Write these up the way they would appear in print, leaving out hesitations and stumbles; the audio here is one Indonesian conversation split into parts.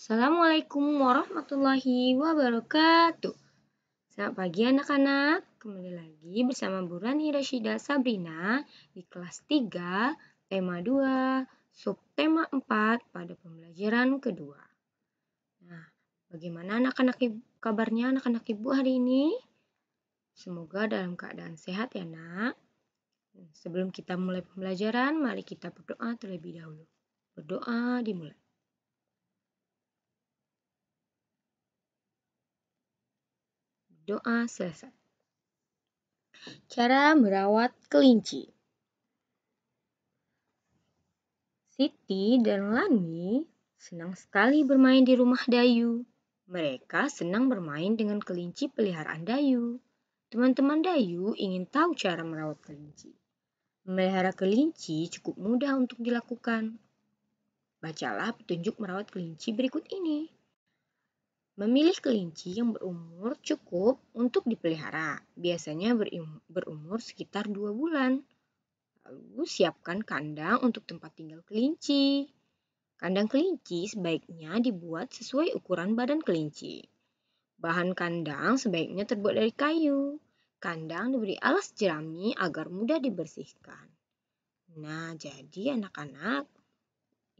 Assalamualaikum warahmatullahi wabarakatuh. Selamat pagi anak-anak. Kembali lagi bersama Bu Rani Rasyida Sabrina di kelas 3, tema 2, subtema 4 pada pembelajaran kedua. Nah, bagaimana kabarnya anak-anak ibu hari ini? Semoga dalam keadaan sehat ya nak. Sebelum kita mulai pembelajaran, mari kita berdoa terlebih dahulu. Berdoa dimulai. Doa selesai. Cara merawat kelinci. Siti dan Lani senang sekali bermain di rumah Dayu. Mereka senang bermain dengan kelinci peliharaan Dayu. Teman-teman Dayu ingin tahu cara merawat kelinci. Memelihara kelinci cukup mudah untuk dilakukan. Bacalah petunjuk merawat kelinci berikut ini. Memilih kelinci yang berumur cukup untuk dipelihara. Biasanya berumur sekitar 2 bulan. Lalu siapkan kandang untuk tempat tinggal kelinci. Kandang kelinci sebaiknya dibuat sesuai ukuran badan kelinci. Bahan kandang sebaiknya terbuat dari kayu. Kandang diberi alas jerami agar mudah dibersihkan. Nah, jadi anak-anak,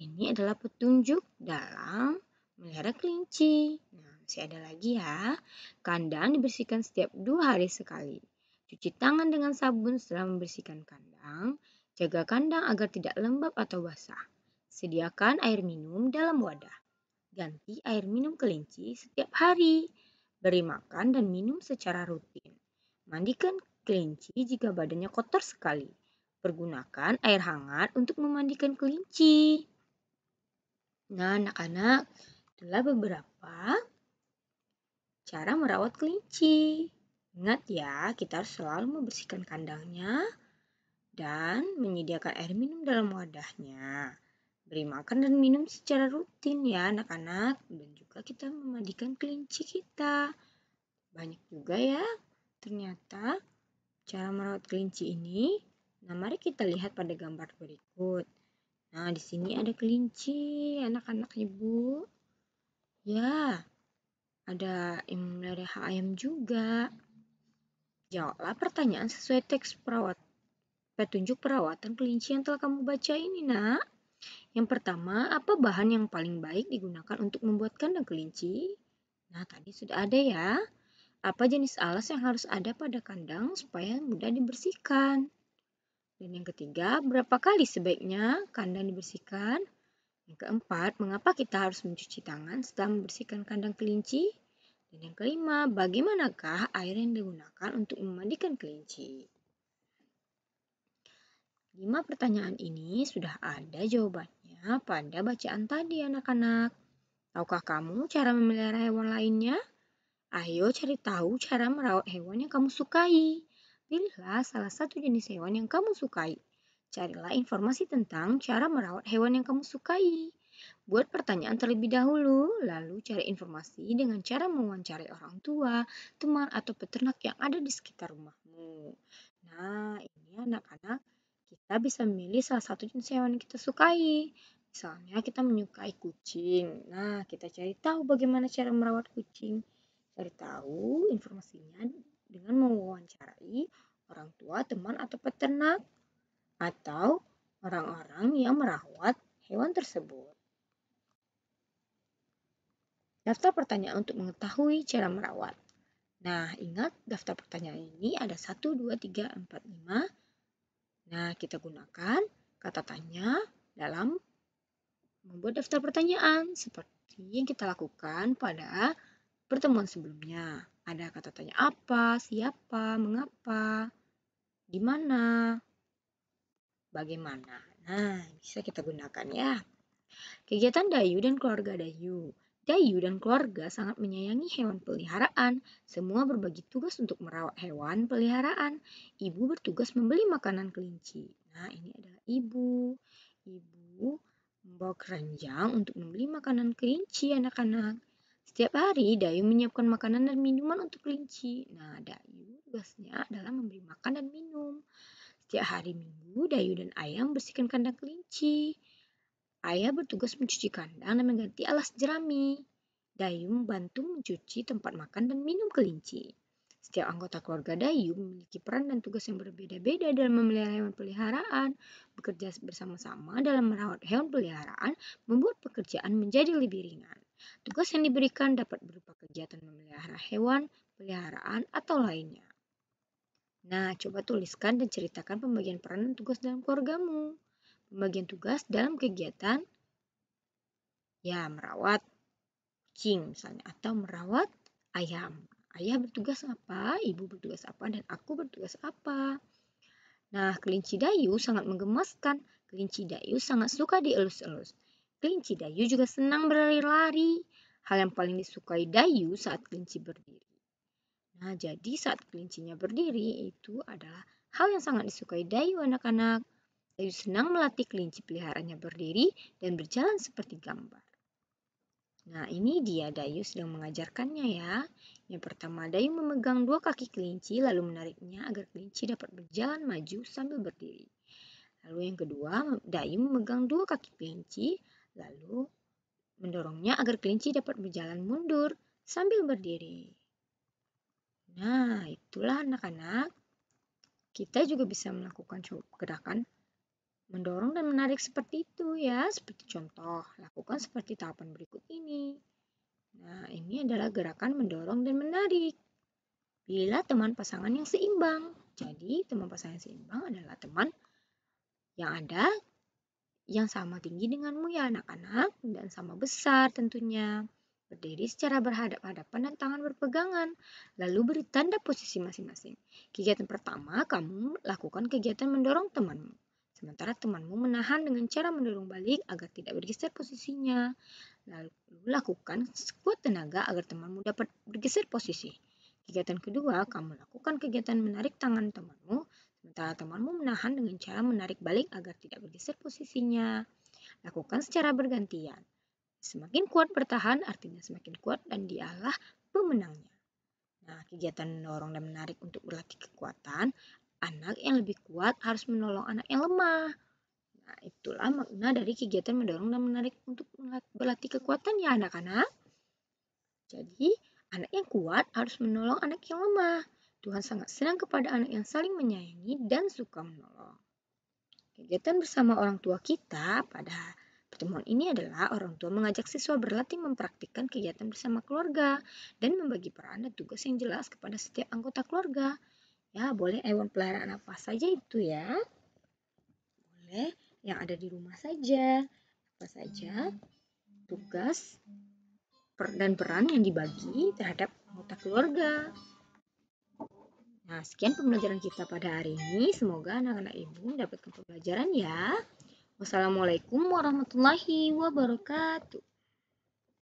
ini adalah petunjuk dalam melihara kelinci. Nah, masih ada lagi ya. Kandang dibersihkan setiap 2 hari sekali. Cuci tangan dengan sabun setelah membersihkan kandang. Jaga kandang agar tidak lembab atau basah. Sediakan air minum dalam wadah. Ganti air minum kelinci setiap hari. Beri makan dan minum secara rutin. Mandikan kelinci jika badannya kotor sekali. Pergunakan air hangat untuk memandikan kelinci. Nah, anak-anak, itulah beberapa cara merawat kelinci. Ingat ya, kita harus selalu membersihkan kandangnya dan menyediakan air minum dalam wadahnya. Beri makan dan minum secara rutin ya anak-anak. Dan juga kita memandikan kelinci kita. Banyak juga ya ternyata cara merawat kelinci ini. Nah, mari kita lihat pada gambar berikut. Nah, di sini ada kelinci anak-anak ibu. Ya, ada yang memelihara ayam juga. Jawablah pertanyaan sesuai teks petunjuk perawatan kelinci yang telah kamu baca ini, nak. Yang pertama, apa bahan yang paling baik digunakan untuk membuat kandang kelinci? Nah, tadi sudah ada ya. Apa jenis alas yang harus ada pada kandang supaya mudah dibersihkan? Dan yang ketiga, berapa kali sebaiknya kandang dibersihkan? Yang keempat, mengapa kita harus mencuci tangan setelah membersihkan kandang kelinci? Dan yang kelima, bagaimanakah air yang digunakan untuk memandikan kelinci? 5 pertanyaan ini sudah ada jawabannya pada bacaan tadi anak-anak. Tahukah kamu cara memelihara hewan lainnya? Ayo cari tahu cara merawat hewan yang kamu sukai. Pilihlah salah satu jenis hewan yang kamu sukai. Carilah informasi tentang cara merawat hewan yang kamu sukai. Buat pertanyaan terlebih dahulu, lalu cari informasi dengan cara mewawancarai orang tua, teman, atau peternak yang ada di sekitar rumahmu. Nah, ini anak-anak, kita bisa memilih salah satu jenis hewan yang kita sukai. Misalnya kita menyukai kucing. Nah, kita cari tahu bagaimana cara merawat kucing. Cari tahu informasinya dengan mewawancarai orang tua, teman, atau peternak, atau orang-orang yang merawat hewan tersebut. Daftar pertanyaan untuk mengetahui cara merawat. Nah, ingat daftar pertanyaan ini ada 1, 2, 3, 4, 5. Nah, kita gunakan kata tanya dalam membuat daftar pertanyaan seperti yang kita lakukan pada pertemuan sebelumnya. Ada kata tanya apa, siapa, mengapa, di mana, bagaimana. Nah, bisa kita gunakan ya. Kegiatan Dayu dan keluarga Dayu. Dayu dan keluarga sangat menyayangi hewan peliharaan. Semua berbagi tugas untuk merawat hewan peliharaan. Ibu bertugas membeli makanan kelinci. Nah, ini adalah ibu. Ibu membawa keranjang untuk membeli makanan kelinci anak-anak. Setiap hari Dayu menyiapkan makanan dan minuman untuk kelinci. Nah, Dayu tugasnya adalah memberi makan dan minum. Setiap hari Minggu, Dayu dan Ayam bersihkan kandang kelinci. Ayah bertugas mencuci kandang dan mengganti alas jerami. Dayu membantu mencuci tempat makan dan minum kelinci. Setiap anggota keluarga Dayu memiliki peran dan tugas yang berbeda-beda dalam memelihara hewan peliharaan. Bekerja bersama-sama dalam merawat hewan peliharaan membuat pekerjaan menjadi lebih ringan. Tugas yang diberikan dapat berupa kegiatan memelihara hewan, peliharaan, atau lainnya. Nah, coba tuliskan dan ceritakan pembagian peran dan tugas dalam keluargamu. Pembagian tugas dalam kegiatan, ya merawat kucing misalnya, atau merawat ayam. Ayah bertugas apa, ibu bertugas apa, dan aku bertugas apa. Nah, kelinci Dayu sangat menggemaskan. Kelinci Dayu sangat suka dielus-elus. Kelinci Dayu juga senang berlari-lari. Hal yang paling disukai Dayu saat kelinci berdiri. Nah, jadi saat kelincinya berdiri itu adalah hal yang sangat disukai Dayu anak-anak. Dayu senang melatih kelinci peliharaannya berdiri dan berjalan seperti gambar. Nah, ini dia Dayu sedang mengajarkannya ya. Yang pertama, Dayu memegang dua kaki kelinci lalu menariknya agar kelinci dapat berjalan maju sambil berdiri. Lalu yang kedua, Dayu memegang dua kaki kelinci lalu mendorongnya agar kelinci dapat berjalan mundur sambil berdiri. Nah, itulah anak-anak. Kita juga bisa melakukan gerakan mendorong dan menarik seperti itu ya. Seperti contoh, lakukan seperti tahapan berikut ini. Nah, ini adalah gerakan mendorong dan menarik. Pilihlah teman pasangan yang seimbang. Jadi, teman pasangan yang seimbang adalah teman yang ada yang sama tinggi denganmu ya anak-anak dan sama besar tentunya. Berdiri secara berhadap-hadapan dan tangan berpegangan. Lalu beri tanda posisi masing-masing. Kegiatan pertama, kamu lakukan kegiatan mendorong temanmu. Sementara temanmu menahan dengan cara mendorong balik agar tidak bergeser posisinya. Lalu lakukan sekuat tenaga agar temanmu dapat bergeser posisi. Kegiatan kedua, kamu lakukan kegiatan menarik tangan temanmu, sementara temanmu menahan dengan cara menarik balik agar tidak bergeser posisinya. Lakukan secara bergantian. Semakin kuat bertahan artinya semakin kuat dan dialah pemenangnya. Nah, kegiatan mendorong dan menarik untuk berlatih kekuatan, anak yang lebih kuat harus menolong anak yang lemah. Nah, itulah makna dari kegiatan mendorong dan menarik untuk berlatih kekuatan ya anak-anak. Jadi, anak yang kuat harus menolong anak yang lemah. Tuhan sangat senang kepada anak yang saling menyayangi dan suka menolong. Kegiatan bersama orang tua kita pada pertemuan ini adalah orang tua mengajak siswa berlatih mempraktikkan kegiatan bersama keluarga dan membagi peran dan tugas yang jelas kepada setiap anggota keluarga. Ya, boleh hewan peliharaan apa saja itu ya. Boleh yang ada di rumah saja. Apa saja tugas dan peran yang dibagi terhadap anggota keluarga. Nah, sekian pembelajaran kita pada hari ini. Semoga anak-anak ibu mendapatkan pembelajaran ya. Wassalamualaikum warahmatullahi wabarakatuh.